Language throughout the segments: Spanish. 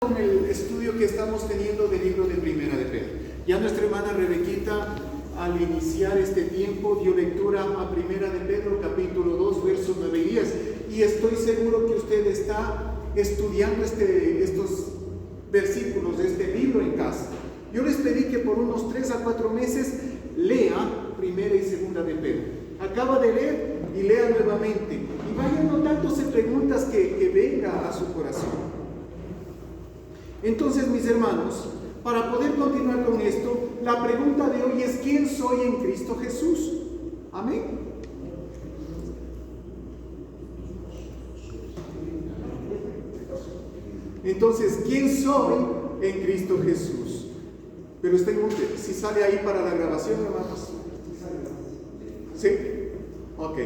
Con el estudio que estamos teniendo del libro de Primera de Pedro. Ya nuestra hermana Rebequita, al iniciar este tiempo, dio lectura a Primera de Pedro, capítulo 2, versos 9 y 10. Y estoy seguro que usted está estudiando estos versículos de este libro en casa. Yo les pedí que por unos 3 a 4 meses lea Primera y Segunda de Pedro. Acaba de leer y lea nuevamente. Y vaya anotándose preguntas que venga a su corazón. Entonces, mis hermanos, para poder continuar con esto, la pregunta de hoy es: ¿quién soy en Cristo Jesús? Amén. Entonces, ¿quién soy en Cristo Jesús? Pero estén ustedes, si sale ahí para la grabación, hermanos. ¿Sí? Ok.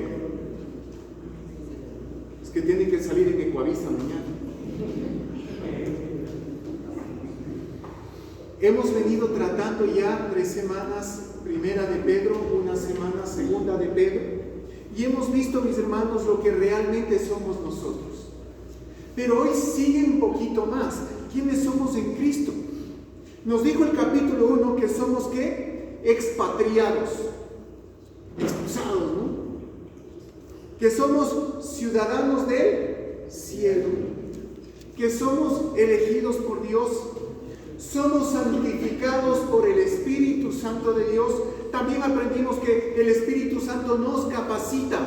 Es que tiene que salir en Ecuavisa mañana. Hemos venido tratando ya 3 semanas Primera de Pedro, 1 semana Segunda de Pedro, y hemos visto, mis hermanos, lo que realmente somos nosotros. Pero hoy sigue un poquito más. ¿Quiénes somos en Cristo? Nos dijo el capítulo 1 que somos ¿qué? Expatriados, expulsados, ¿no? Que somos ciudadanos del cielo, que somos elegidos por Dios, somos santificados por el Espíritu Santo de Dios. También aprendimos que el Espíritu Santo nos capacita.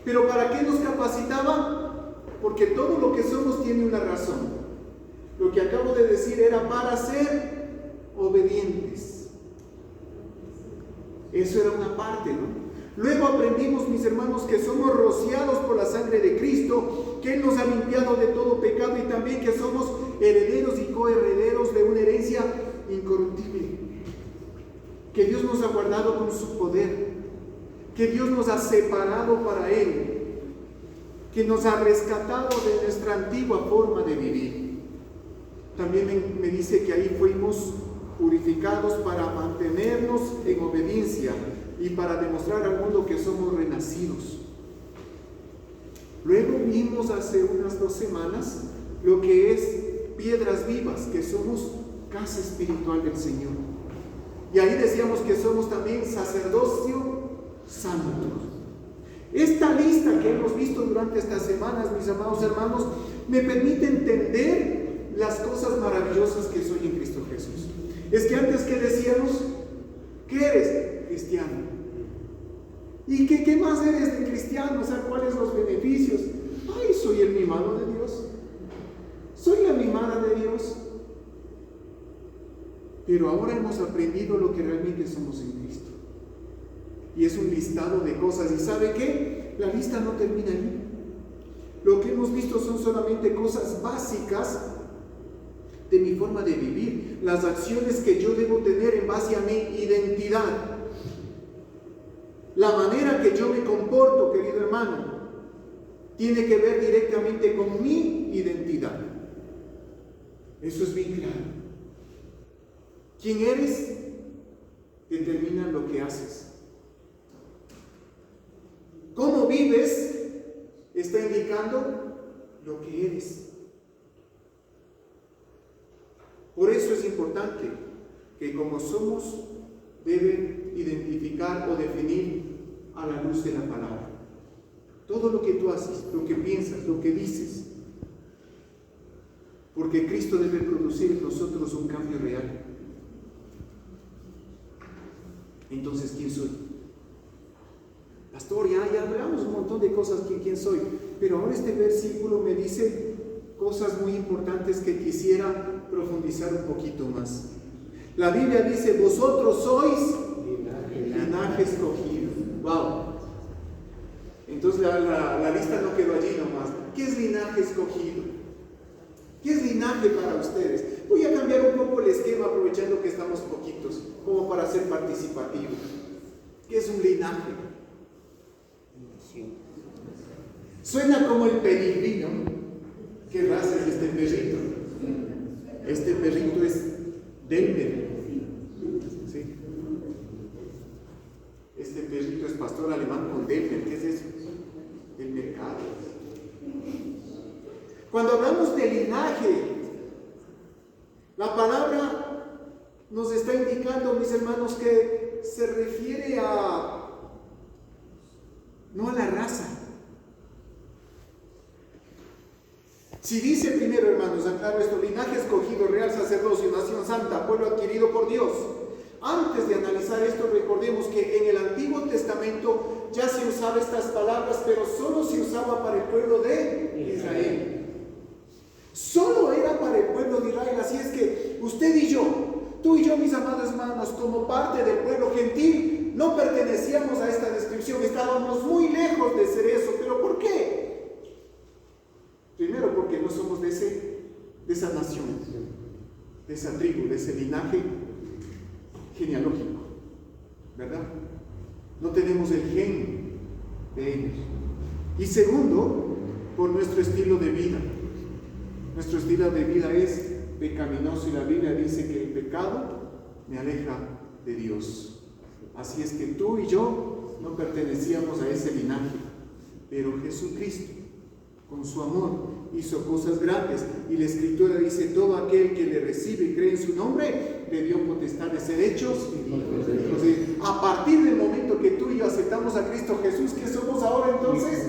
¿Pero para qué nos capacitaba? Porque todo lo que somos tiene una razón. Lo que acabo de decir era para ser obedientes. Eso era una parte, ¿no? Luego aprendimos, mis hermanos, que somos rociados por la sangre de Cristo, que Él nos ha limpiado de todo pecado, y también que somos herederos y coherederos de una herencia incorruptible, que Dios nos ha guardado con su poder, que Dios nos ha separado para Él, que nos ha rescatado de nuestra antigua forma de vivir. También me dice que ahí fuimos purificados para mantenernos en obediencia y para demostrar al mundo que somos renacidos. Luego vimos hace unas 2 semanas lo que es piedras vivas, que somos casa espiritual del Señor. Y ahí decíamos que somos también sacerdocio santo. Esta lista que hemos visto durante estas semanas, mis amados hermanos, me permite entender las cosas maravillosas que soy en Cristo Jesús. Es que antes que decíamos, ¿qué eres? Cristiano. ¿Y qué más eres de cristiano? O sea, ¿cuáles son los beneficios? Ay, soy el mimado de Dios. Soy la mimada de Dios. Pero ahora hemos aprendido lo que realmente somos en Cristo. Y es un listado de cosas. ¿Y sabe qué? La lista no termina ahí. Lo que hemos visto son solamente cosas básicas de mi forma de vivir, las acciones que yo debo tener en base a mi identidad. La manera que yo me comporto, querido hermano, tiene que ver directamente con mi identidad. Eso es bien claro. ¿Quién eres? Determina lo que haces. ¿Cómo vives? Está indicando lo que eres. Por eso es importante que como somos, deben identificar o definir a la luz de la palabra. Todo lo que tú haces, lo que piensas, lo que dices. Porque Cristo debe producir en nosotros un cambio real. Entonces, ¿quién soy? Pastor, ya hablamos un montón de cosas, ¿quién soy? Pero ahora este versículo me dice cosas muy importantes que quisiera profundizar un poquito más. La Biblia dice: vosotros sois linaje escogido. Wow. Entonces la lista no quedó allí nomás. ¿Qué es linaje escogido? ¿Qué es linaje para ustedes? Voy a cambiar un poco el esquema, aprovechando que estamos poquitos, como para ser participativo. ¿Qué es un linaje? Suena como el peregrino. ¿Qué raza es este perrito? Este perrito es Denver. ¿Sí? Este perrito es pastor alemán con Denver. ¿Qué es eso? El mercado. Cuando hablamos de linaje, La palabra nos está indicando, mis hermanos, que se refiere no a la raza. Si dice primero, hermanos, aclaro esto: linaje escogido, real sacerdocio, nación santa, pueblo adquirido por Dios. Antes de analizar esto, recordemos que en el Antiguo Testamento ya se usaban estas palabras, pero solo se usaba para el pueblo de Israel. Solo era para el pueblo de Israel. Así es que usted y yo, tú y yo, mis amados hermanos, como parte del pueblo gentil, no pertenecíamos a esta descripción. Estábamos muy lejos de ser eso. ¿Pero por qué? Primero, porque no somos de esa nación, de esa tribu, de ese linaje genealógico, ¿verdad? No tenemos el gen de ellos. Y segundo, por nuestro estilo de vida. Nuestro estilo de vida es pecaminoso y la Biblia dice que el pecado me aleja de Dios. Así es que tú y yo no pertenecíamos a ese linaje, pero Jesucristo, con su amor, hizo cosas grandes, y la Escritura dice: todo aquel que le recibe y cree en su nombre, le dio potestad de ser hechos. Entonces, a partir del momento que tú y yo aceptamos a Cristo Jesús, ¿qué somos ahora entonces?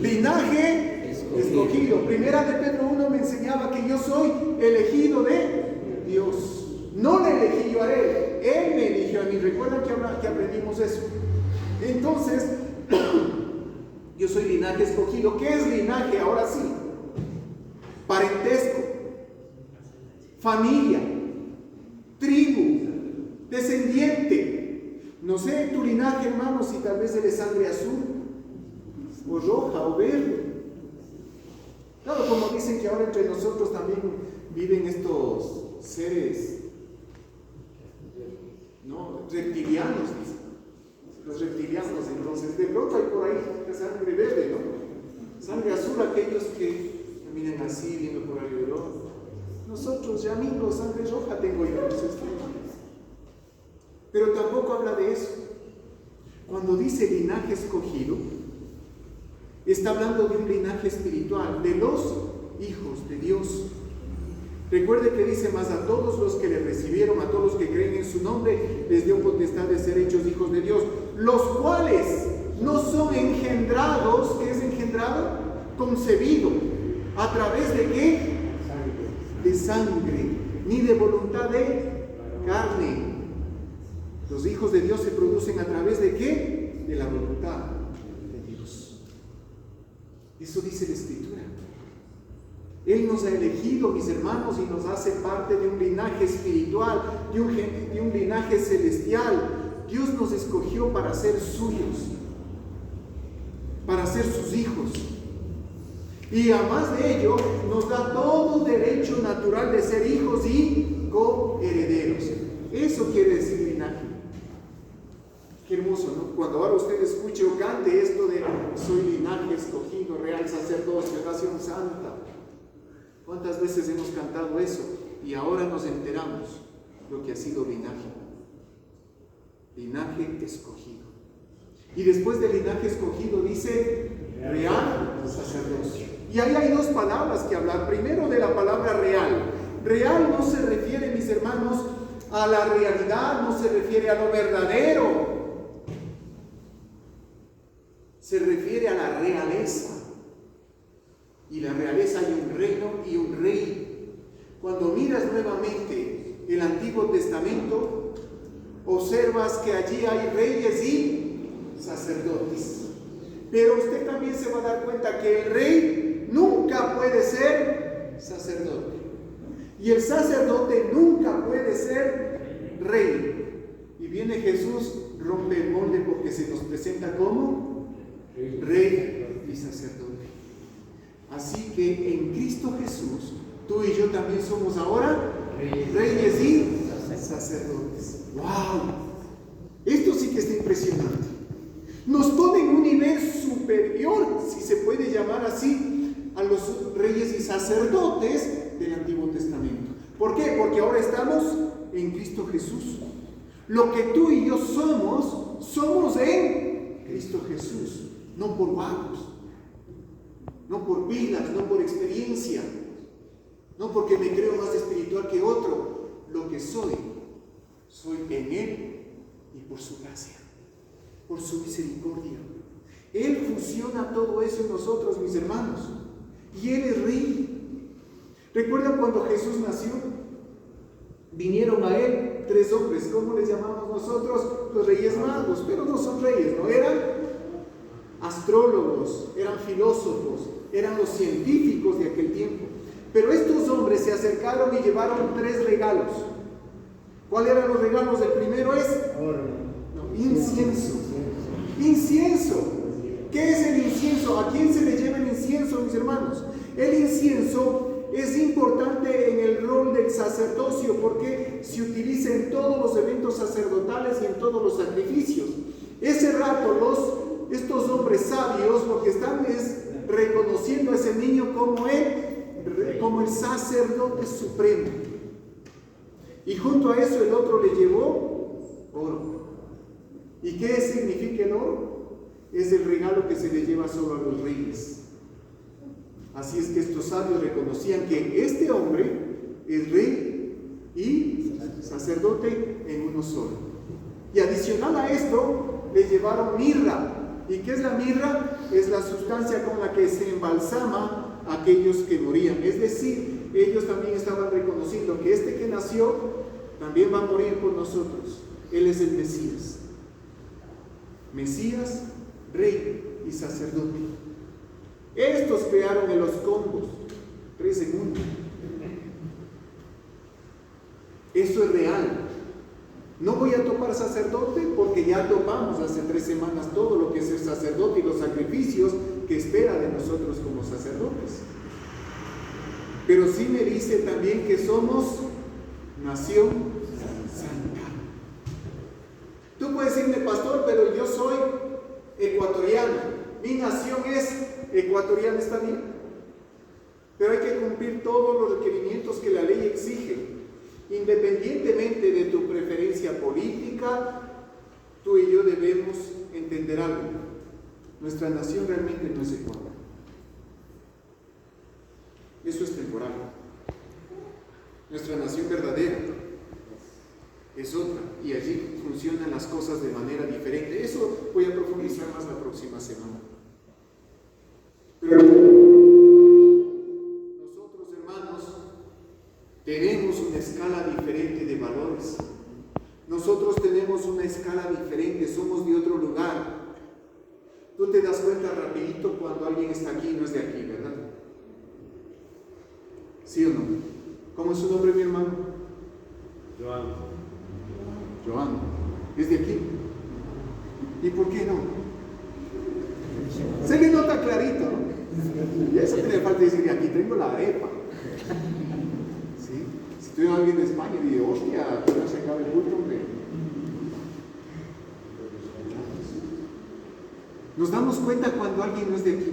Linaje escogido. Primera de Pedro 1 me enseñaba que yo soy elegido de Dios. No le elegí yo a Él me eligió a mí. ¿Recuerdan que aprendimos eso? Entonces, yo soy linaje escogido. ¿Qué es linaje? Ahora sí. Parentesco, familia, tribu, descendiente. No sé tu linaje, hermano, si tal vez eres sangre azul, o roja, o verde. Claro, como dicen que ahora entre nosotros también viven estos seres, ¿no? Reptilianos, dicen. Los reptilianos, entonces, de pronto hay por ahí sangre verde, ¿no? Sangre azul, aquellos que miren así, viendo por alrededor. Nosotros, ya amigos, sangre roja tengo yo, pero tampoco habla de eso. Cuando dice linaje escogido, está hablando de un linaje espiritual, de los hijos de Dios. Recuerde que dice: más a todos los que le recibieron, a todos los que creen en su nombre, les dio potestad de ser hechos hijos de Dios, los cuales no son engendrados. ¿Qué es engendrado? Concebido. ¿A través de qué? De sangre, ni de voluntad de carne. Los hijos de Dios se producen a través de qué? De la voluntad de Dios. Eso dice la Escritura. Él nos ha elegido, mis hermanos, y nos hace parte de un linaje espiritual, de un linaje celestial. Dios nos escogió para ser suyos, para ser sus hijos. Y además de ello, nos da todo derecho natural de ser hijos y coherederos. Eso quiere decir linaje. Qué hermoso, ¿no? Cuando ahora usted escuche o cante esto de: soy linaje escogido, real sacerdocio, nación santa. ¿Cuántas veces hemos cantado eso? Y ahora nos enteramos lo que ha sido linaje. Linaje escogido. Y después del linaje escogido dice: real sacerdocio. Y ahí hay dos palabras que hablar. Primero, de la palabra real. Real no se refiere, mis hermanos, a la realidad, no se refiere a lo verdadero. Se refiere a la realeza. Y la realeza, hay un reino y un rey. Cuando miras nuevamente el Antiguo Testamento, observas que allí hay reyes y sacerdotes. Pero usted también se va a dar cuenta que el rey nunca puede ser sacerdote. Y el sacerdote nunca puede ser rey. Y viene Jesús, rompe el molde, porque se nos presenta como rey y sacerdote. Así que en Cristo Jesús, tú y yo también somos ahora reyes y sacerdotes. ¡Wow! Esto sí que está impresionante. Nos pone en un nivel superior, si se puede llamar así, a los reyes y sacerdotes del Antiguo Testamento. ¿Por qué? Porque ahora estamos en Cristo Jesús. Lo que tú y yo somos en Cristo Jesús, no por vagos, no por vidas, no por experiencia. no porque me creo más espiritual que otro. Lo que soy en Él y por su gracia, por su misericordia. Él fusiona todo eso en nosotros, mis hermanos, y Él es Rey. ¿Recuerdan cuando Jesús nació? Vinieron a Él 3 hombres, ¿cómo les llamamos nosotros? Los Reyes Magos, pero no son reyes, no eran astrólogos, eran filósofos, eran los científicos de aquel tiempo. Pero estos hombres se acercaron y llevaron 3 regalos. ¿Cuáles eran los regalos? El primero es incienso. Incienso. ¿Qué es el incienso? ¿A quién se le lleva el incienso, mis hermanos? El incienso es importante en el rol del sacerdocio porque se utiliza en todos los eventos sacerdotales y en todos los sacrificios. Ese rato estos hombres sabios lo que están es reconociendo a ese niño como el sacerdote supremo. Y junto a eso el otro le llevó oro. ¿Y qué significa el oro? Es el regalo que se le lleva solo a los reyes. Así es que estos sabios reconocían que este hombre es rey y sacerdote en uno solo. Y adicional a esto, le llevaron mirra. ¿Y qué es la mirra? Es la sustancia con la que se embalsama a aquellos que morían. Es decir, ellos también estaban reconociendo que este que nació también va a morir por nosotros. Él es el Mesías. Mesías, rey y sacerdote. Estos crearon en los combos 3 segundos. Eso es real. No voy a topar sacerdote porque ya topamos hace 3 semanas todo lo que es el sacerdote y los sacrificios que espera de nosotros como sacerdotes. Pero sí me dice también que somos nación santa. Tú puedes decirme, pastor, pero yo soy ecuatoriano. Mi nación es ecuatoriana, ¿está bien? Pero hay que cumplir todos los requerimientos que la ley exige. Independientemente de tu preferencia política, tú y yo debemos entender algo. Nuestra nación realmente no es Ecuador. Eso es temporal. Nuestra nación verdadera es otra, y allí funcionan las cosas de manera diferente. Eso voy a profundizar más la próxima semana. Pero nosotros, hermanos, tenemos una escala diferente de valores. Nosotros tenemos una escala diferente, somos de otro lugar. Tú te das cuenta rapidito cuando alguien está aquí y no es de aquí, ¿verdad? ¿Sí o no? ¿Cómo es su nombre, mi hermano? Joan. ¿Es de aquí? ¿Y por qué no? Se le nota clarito, ¿no? Y a eso te le falta decir que aquí tengo la arepa. ¿Sí? Si tuviera alguien de España y digo, hostia, ¿qué se acaba el culto, hombre? Nos damos cuenta cuando alguien no es de aquí.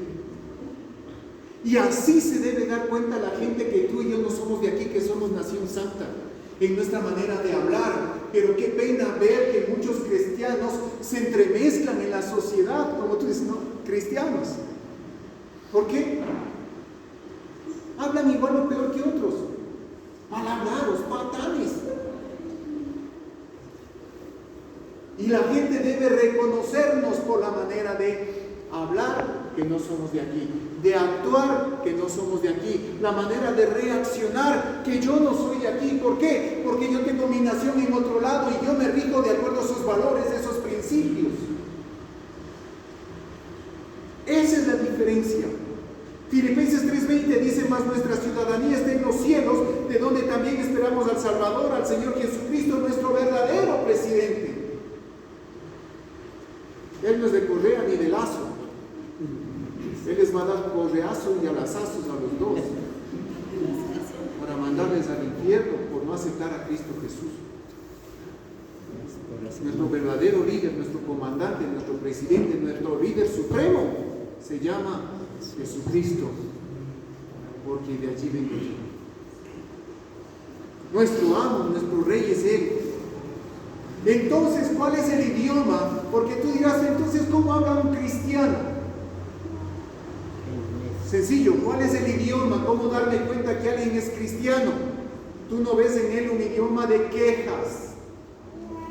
Y así se debe dar cuenta la gente que tú y yo no somos de aquí, que somos nación santa, en nuestra manera de hablar. Pero qué pena ver que muchos cristianos se entremezclan en la sociedad, como tú dices, ¿no? Cristianos. ¿Por qué? Hablan igual o peor que otros. Palabreros, patanes. Y la gente debe reconocernos por la manera de hablar que no somos de aquí, de actuar que no somos de aquí, la manera de reaccionar que yo no soy de aquí. ¿Por qué? Porque yo tengo mi nación en otro lado y yo me rijo de acuerdo a sus valores, esos principios. Esa es la diferencia. Filipenses 3:20 dice, más nuestra ciudadanía está en los cielos, de donde también esperamos al Salvador, al Señor Jesucristo, nuestro verdadero presidente. Él no es de correa ni de lazo. Él les va a dar correazo y alazazos a los dos para mandarles al infierno por no aceptar a Cristo Jesús. Nuestro verdadero líder, nuestro comandante, nuestro presidente, nuestro líder supremo se llama Jesucristo, porque de allí vengo yo. Nuestro amo, nuestro rey es Él. Entonces, ¿cuál es el idioma? Porque tú dirás, entonces, ¿cómo habla un cristiano? Sencillo, ¿cuál es el idioma? ¿Cómo darme cuenta que alguien es cristiano? Tú no ves en él un idioma de quejas.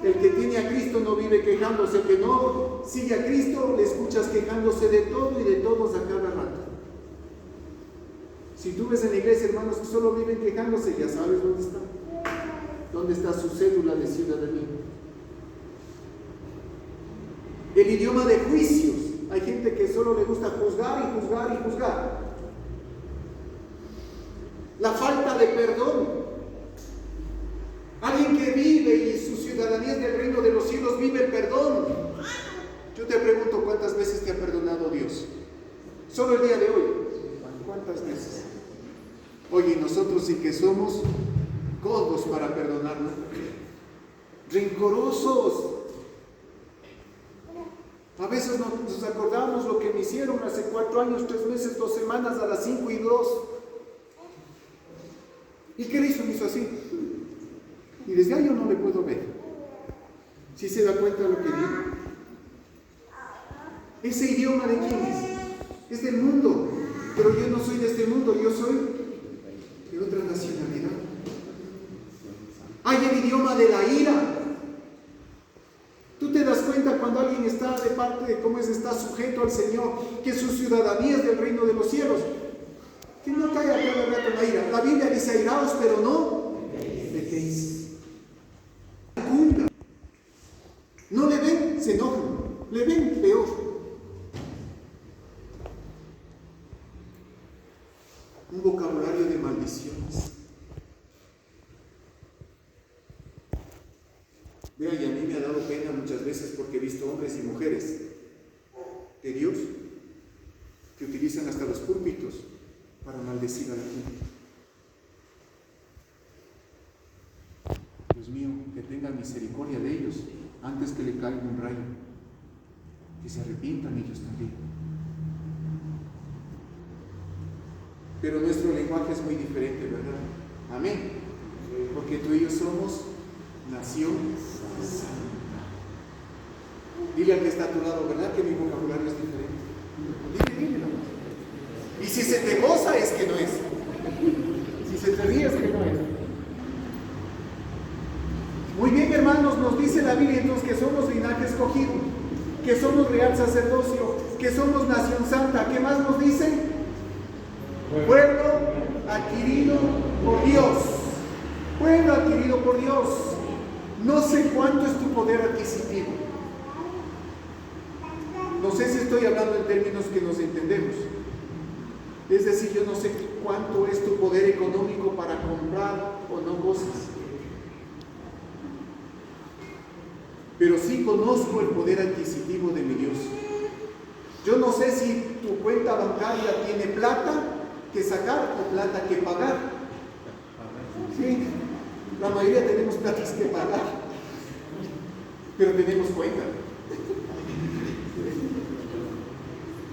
El que tiene a Cristo no vive quejándose. El que no sigue a Cristo, le escuchas quejándose de todo y de todos a cada rato. Si tú ves en la iglesia hermanos que solo viven quejándose, ya sabes dónde está. ¿Dónde está su cédula de ciudadanía? El idioma de juicios. Hay gente que solo le gusta juzgar y juzgar y juzgar. La falta de perdón. Alguien que vive y su ciudadanía es del reino de los cielos, vive el perdón. Yo te pregunto, ¿cuántas veces te ha perdonado Dios? Solo el día de hoy. ¿Cuántas veces? Oye, nosotros sí que somos codos para perdonarnos. Rencorosos. A veces nos acordamos lo que me hicieron hace 4 años, 3 meses, 2 semanas, a las 5 y 2. ¿Y qué le hizo? Me hizo así. Y desde ahí yo no le puedo ver. ¿Sí se da cuenta de lo que digo? ¿Ese idioma de quién es? Es del mundo. Pero yo no soy de este mundo, yo soy de otra nacionalidad. Hay el idioma de la ira. Tú te das cuenta cuando alguien está de parte de cómo está sujeto al Señor, que su ciudadanía es del reino de los cielos, que no caiga cada rato en la ira. La Biblia dice airaos, pero no pequéis. No le ven, se enojan. Le ven, peor. Un vocabulario de maldiciones. Vea, y a mí me ha dado pena muchas veces porque he visto hombres y mujeres de Dios que utilizan hasta los púlpitos para maldecir a la gente. Dios mío, que tenga misericordia de ellos antes que le caiga un rayo. Que se arrepientan ellos también. Pero nuestro lenguaje es muy diferente, ¿verdad? Amén. Porque tú y yo somos nación santa. Dile al que está a tu lado, ¿verdad? Que mi vocabulario es diferente. Dile. Y si se te goza, es que no es. Si se te ríe, es que no es. Muy bien, hermanos, nos dice la Biblia entonces que somos linaje escogido, que somos real sacerdocio, que somos nación santa. ¿Qué más nos dice? Pueblo adquirido por Dios. Pueblo adquirido por Dios. No sé cuánto es tu poder adquisitivo. No sé si estoy hablando en términos que nos entendemos. Es decir, yo no sé cuánto es tu poder económico para comprar o no cosas. Pero sí conozco el poder adquisitivo de mi Dios. Yo no sé si tu cuenta bancaria tiene plata que sacar o plata que pagar. Sí, la mayoría tenemos platas que pagar, pero tenemos cuenta.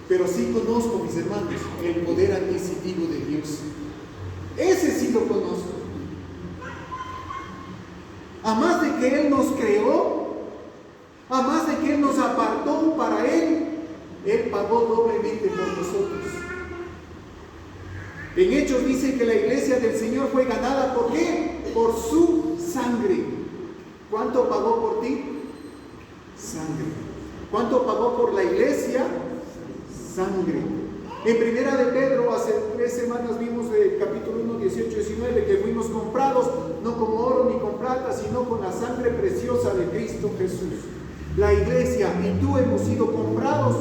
Pero sí conozco, mis hermanos, el poder adquisitivo de Dios. Ese sí lo conozco. A más de que Él nos creó, a más de que Él nos apartó para Él, Él pagó doblemente por nosotros. En Hechos dice que la iglesia del Señor fue ganada, ¿por qué? Por su sangre. ¿Cuánto pagó por ti? Sangre. ¿Cuánto pagó por la iglesia? Sangre. En primera de Pedro, hace 3 semanas vimos el capítulo 1, 18, 19, que fuimos comprados no con oro ni con plata, sino con la sangre preciosa de Cristo Jesús. La iglesia y tú hemos sido comprados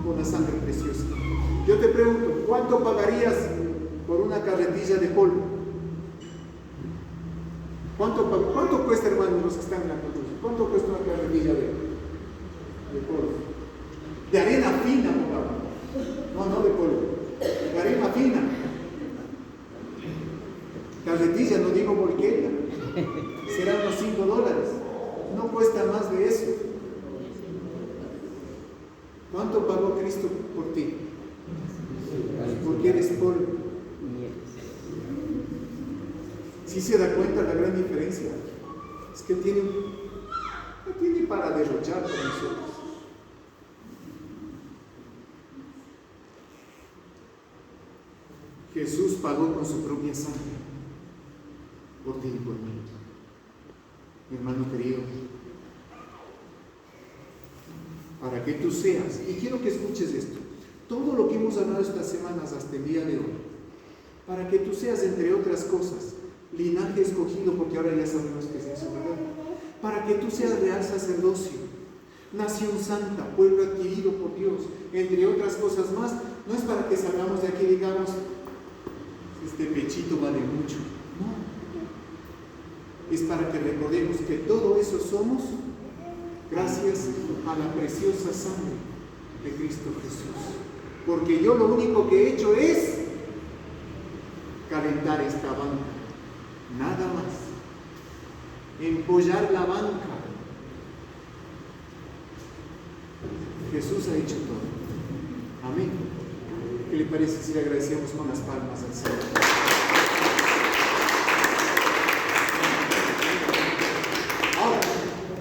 con la sangre preciosa. Yo te pregunto, ¿cuánto pagarías por una carretilla de polvo? ¿Cuánto cuesta, hermanos, los que están en la construcción? ¿Cuánto cuesta una carretilla de polvo? De arena fina, no de polvo, de arena fina. Carretilla, no digo volqueta, serán unos $5. No cuesta más de eso. ¿Cuánto pagó Cristo por ti? Porque eres polvo. ¿Sí se da cuenta la gran diferencia? Es que no tiene para derrochar con nosotros. Jesús pagó con su propia sangre por ti y por mí. Mi hermano querido, para que tú seas, y quiero que escuches esto, todo lo que hemos hablado estas semanas hasta el día de hoy, para que tú seas, entre otras cosas, linaje escogido, porque ahora ya sabemos que es eso, ¿verdad? Para que tú seas real sacerdocio, nación santa, pueblo adquirido por Dios, entre otras cosas más. No es para que salgamos de aquí y digamos, este pechito vale mucho. No. Es para que recordemos que todo eso somos gracias a la preciosa sangre de Cristo Jesús. Porque yo lo único que he hecho es calentar esta banca, nada más. Empollar la banca. Jesús ha hecho todo. Amén. ¿Qué le parece si le agradecemos con las palmas al Señor? Ahora,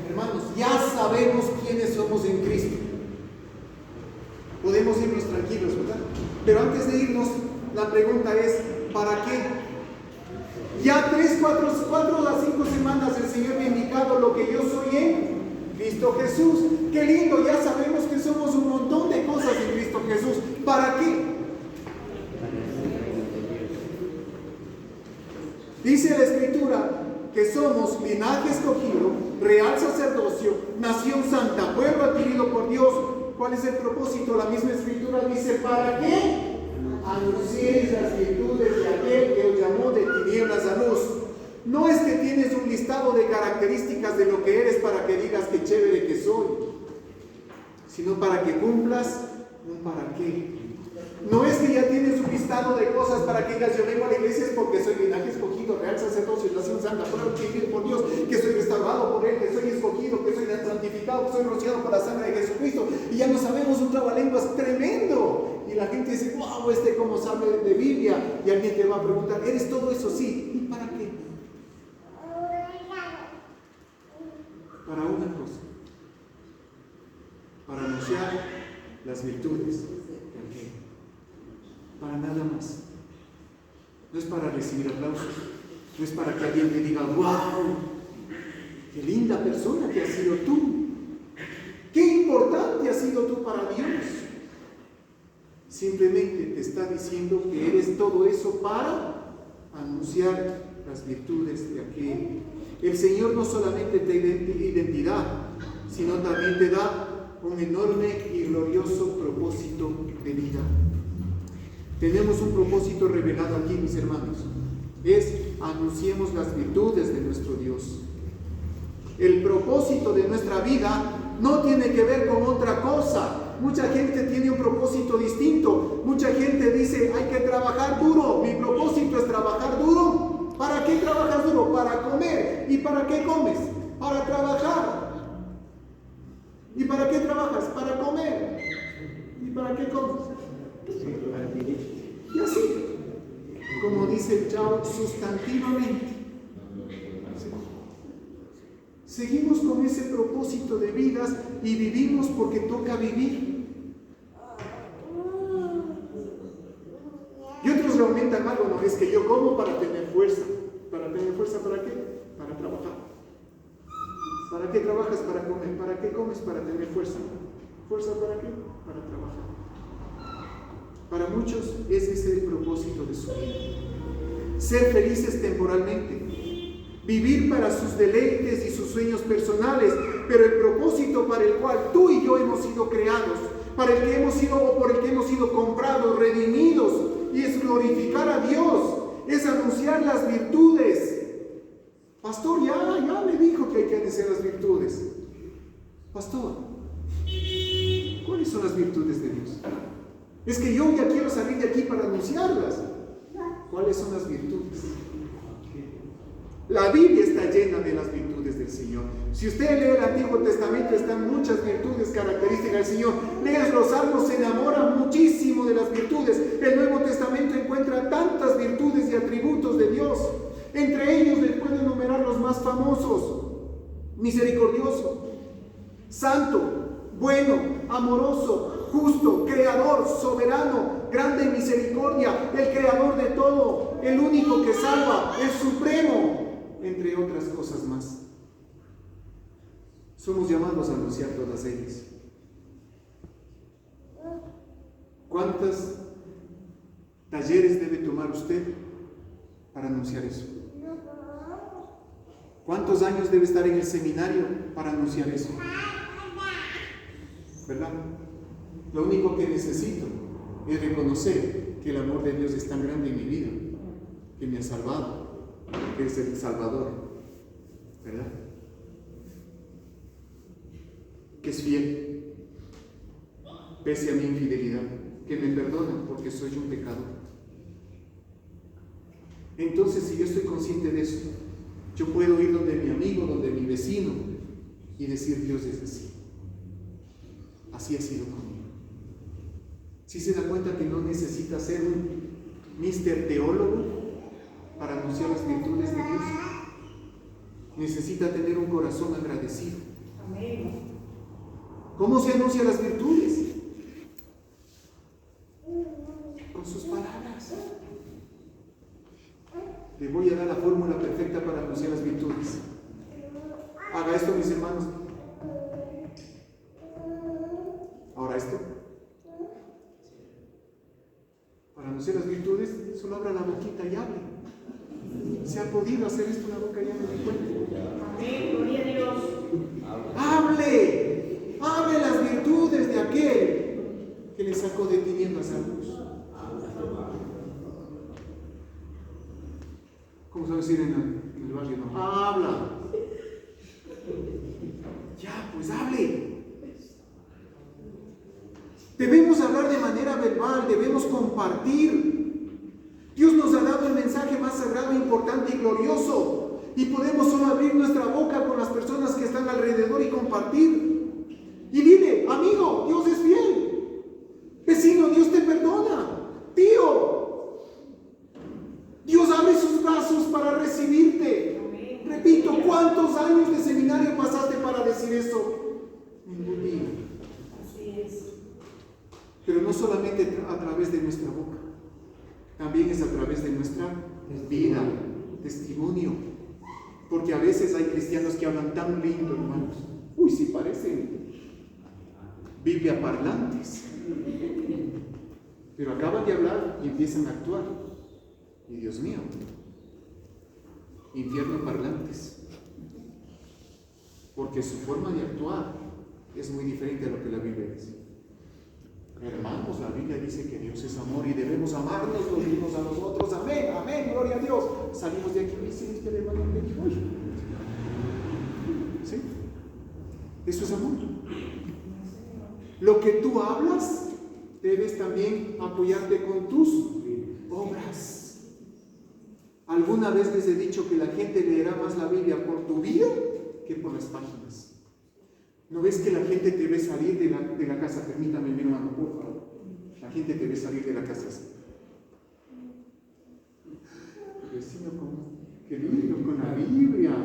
hermanos, ya sabemos quiénes somos en Cristo. Podemos irnos tranquilos, ¿verdad? Pero antes de irnos, la pregunta es, ¿para qué? Ya 3, 4 a 5 semanas el Señor me ha indicado lo que yo soy en Cristo Jesús. Qué lindo, ya sabemos que somos un montón de cosas en Cristo Jesús. ¿Para qué? Dice la Escritura que somos linaje escogido, real sacerdocio, nación santa, pueblo adquirido por Dios. ¿Cuál es el propósito? La misma Escritura dice, ¿para qué? Anunciéis las virtudes de aquel que os llamó de tinieblas a luz. No es que tienes un listado de características de lo que eres para que digas qué chévere que soy, sino para que cumplas un para qué. No es que ya tienes un listado de cosas para que digas yo vengo a la iglesia es porque soy linaje escogido, real sacerdocio, nación santa, pueblo adquirido por Dios, que soy restaurado por Él, que soy escogido, que soy santificado, que soy rociado por la sangre de Jesucristo. Y ya no sabemos un trabalenguas tremendo. Y la gente dice, wow, cómo sabe de Biblia. Y alguien te va a preguntar, ¿eres todo eso? Sí. ¿Y para qué? Para una cosa. Para anunciar las virtudes. Para nada más. No es para recibir aplausos. No es para que alguien te diga, wow, qué linda persona que has sido tú. Qué importante has sido tú para Dios. Simplemente te está diciendo que eres todo eso para anunciar las virtudes de aquel. El Señor no solamente te da identidad, sino también te da un enorme y glorioso propósito de vida. Tenemos un propósito revelado aquí, mis hermanos. Es anunciemos las virtudes de nuestro Dios. El propósito de nuestra vida no tiene que ver con otra cosa. Mucha gente tiene un propósito distinto. Mucha gente dice, hay que trabajar duro. Mi propósito es trabajar duro. ¿Para qué trabajas duro? Para comer. ¿Y para qué comes? Para trabajar. ¿Y para qué trabajas? Para comer. ¿Y para qué comes? Y así, como dice el Chao, sustantivamente. Seguimos con ese propósito de vidas y vivimos porque toca vivir. Y otros le aumentan algo, no, es que yo como para tener fuerza. ¿Para tener fuerza para qué? Para trabajar. ¿Para qué trabajas? Para comer. ¿Para qué comes? Para tener fuerza. ¿Fuerza para qué? Para trabajar. Para muchos ese es el propósito de su vida. Ser felices temporalmente. Vivir para sus deleites y sus sueños personales, pero el propósito para el cual tú y yo hemos sido creados, para el que hemos sido o por el que hemos sido comprados, redimidos, y es glorificar a Dios, es anunciar las virtudes. Pastor, ya me dijo que hay que anunciar las virtudes. Pastor, ¿cuáles son las virtudes de Dios? Es que yo ya quiero salir de aquí para anunciarlas. ¿Cuáles son las virtudes? La Biblia está llena de las virtudes del Señor. Si usted lee el Antiguo Testamento, están muchas virtudes características del Señor. Lees los Salmos, se enamora muchísimo de las virtudes. El Nuevo Testamento encuentra tantas virtudes y atributos de Dios. Entre ellos les puedo enumerar los más famosos: misericordioso, santo, bueno, amoroso, justo, creador, soberano, grande en misericordia, el creador de todo, el único que salva, el supremo, entre otras cosas más. Somos llamados a anunciar todas ellas. ¿Cuántos talleres debe tomar usted para anunciar eso? ¿Cuántos años debe estar en el seminario para anunciar eso? ¿Verdad? Lo único que necesito es reconocer que el amor de Dios es tan grande en mi vida, que me ha salvado, que es el Salvador, ¿verdad? Que es fiel, pese a mi infidelidad, que me perdona porque soy un pecador. Entonces, si yo estoy consciente de eso, yo puedo ir donde mi amigo, donde mi vecino y decir: Dios es así. Así ha sido conmigo. Si se da cuenta que no necesita ser un Mr. Teólogo para anunciar las virtudes de Dios, necesita tener un corazón agradecido. Amén. ¿Cómo se anuncian las virtudes? Con sus palabras. Le voy a dar la fórmula perfecta para anunciar las virtudes. Haga esto, mis hermanos. Ahora esto. Para anunciar las virtudes, solo abra la boquita y hable. ¿Se ha podido hacer esto en la boca? Ya me di cuenta. Amén, gloria a Dios. Hable. Hable las virtudes de aquel que le sacó de tinieblas a luz. ¿Cómo se va a decir en el barrio? No, habla. Ya, pues hable. Debemos hablar de manera verbal, debemos compartir. Dios nos ha dado el mensaje más sagrado, importante y glorioso. Y podemos solo abrir nuestra boca con las personas que están alrededor y compartir. Y dile: amigo, Dios es fiel. Vecino, Dios te perdona. Tío, Dios abre sus brazos para recibirte. Repito, ¿cuántos años de seminario pasaste para decir eso? Ningún día. Así es. Pero no solamente a través de nuestra boca, también es a través de nuestra vida, testimonio. Porque a veces hay cristianos que hablan tan lindo, hermanos. Uy, sí parecen Biblia parlantes. Pero acaban de hablar y empiezan a actuar. Y Dios mío, infierno parlantes. Porque su forma de actuar es muy diferente a lo que la Biblia dice. Hermanos, la Biblia dice que Dios es amor y debemos amarnos los unos a los otros. Amén, amén, gloria a Dios. Salimos de aquí y dice: este hermano me dijo. ¿Sí? Eso es amor. Lo que tú hablas, debes también apoyarte con tus obras. ¿Alguna vez les he dicho que la gente leerá más la Biblia por tu vida que por las páginas? ¿No ves que la gente te ve salir de la casa? Permítame, mi hermano, por favor. La gente te ve salir de la casa así. El vecino que lindo con la Biblia.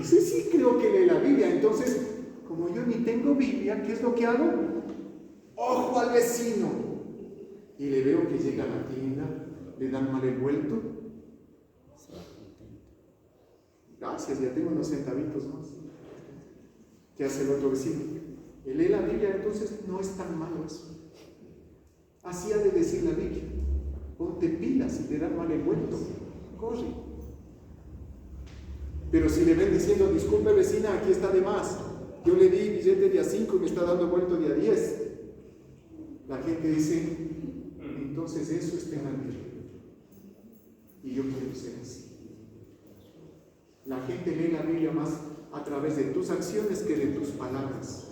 Ese sí creo que lee la Biblia. Entonces, como yo ni tengo Biblia, ¿qué es lo que hago? Ojo al vecino. Y le veo que llega a la tienda, le dan mal el vuelto. Gracias, ya tengo unos centavitos más. ¿Qué hace el otro vecino? Él lee la Biblia, entonces no es tan malo eso. Así ha de decir la Biblia: ponte pilas y te dan mal el vuelto, corre. Pero si le ven diciendo: disculpe vecina, aquí está de más, yo le di billete de a 5 y me está dando vuelto de a 10, la gente dice: entonces eso está en la Biblia y yo quiero ser así. La gente lee la Biblia más a través de tus acciones que de tus palabras.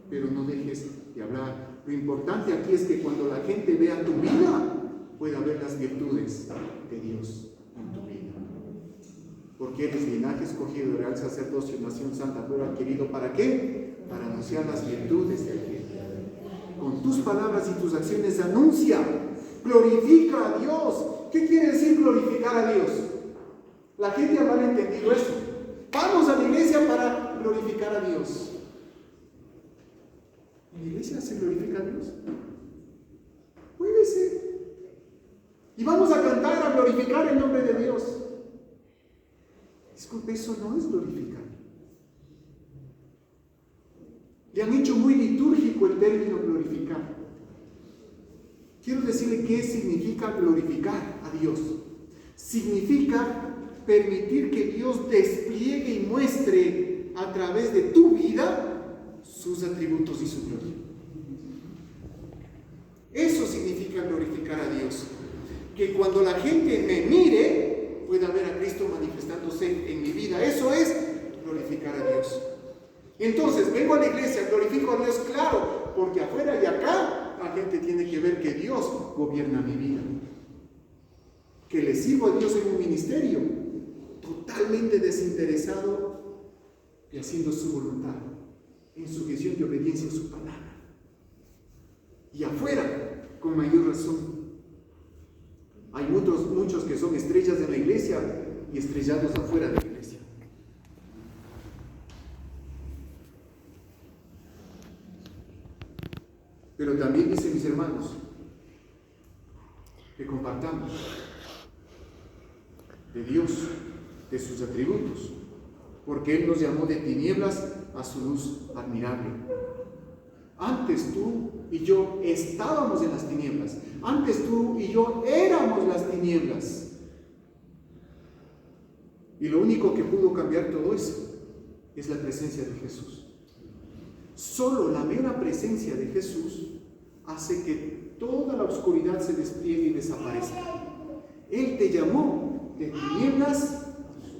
Pero no dejes de hablar. Lo importante aquí es que cuando la gente vea tu vida, pueda ver las virtudes de Dios en tu vida. Porque eres linaje escogido, real sacerdocio, nación santa, pueblo adquirido. ¿Para qué? Para anunciar las virtudes de Dios. Con tus palabras y tus acciones anuncia, glorifica a Dios. ¿Qué quiere decir glorificar a Dios? La gente ha malentendido eso. Vamos a la iglesia para glorificar a Dios. ¿En la iglesia se glorifica a Dios? Puede ser. Y vamos a cantar, a glorificar el nombre de Dios. Disculpe, eso no es glorificar. Le han hecho muy litúrgico el término glorificar. Quiero decirle qué significa glorificar a Dios. Significa permitir que Dios despliegue y muestre a través de tu vida sus atributos y su gloria. Eso significa glorificar a Dios. Que cuando la gente me mire, pueda ver a Cristo manifestándose en mi vida. Eso es glorificar a Dios. Entonces, vengo a la iglesia, glorifico a Dios, claro, porque afuera y acá la gente tiene que ver que Dios gobierna mi vida. Que le sirvo a Dios en un ministerio totalmente desinteresado y haciendo su voluntad, en sujeción y obediencia a su palabra. Y afuera, con mayor razón. Hay muchos que son estrellas en la iglesia y estrellados afuera de la iglesia. Pero también dicen mis hermanos que compartamos de Dios, de sus atributos, porque Él nos llamó de tinieblas a su luz admirable. Antes tú y yo estábamos en las tinieblas. Antes tú y yo éramos las tinieblas. Y lo único que pudo cambiar todo eso es la presencia de Jesús. Solo la mera presencia de Jesús hace que toda la oscuridad se despliegue y desaparezca. Él te llamó de tinieblas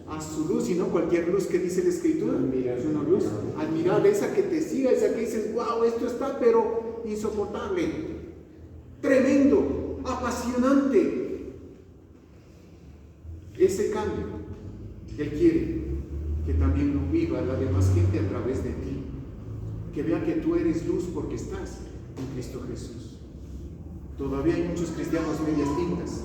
a su luz, y no cualquier luz que dice la Escritura. Es una luz admirable, esa que te siga, esa que dices, wow, esto está pero insoportable, tremendo, apasionante. Ese cambio, Él quiere que también lo viva la demás gente a través de ti, que vea que tú eres luz porque estás en Cristo Jesús. Todavía hay muchos cristianos medias tintas,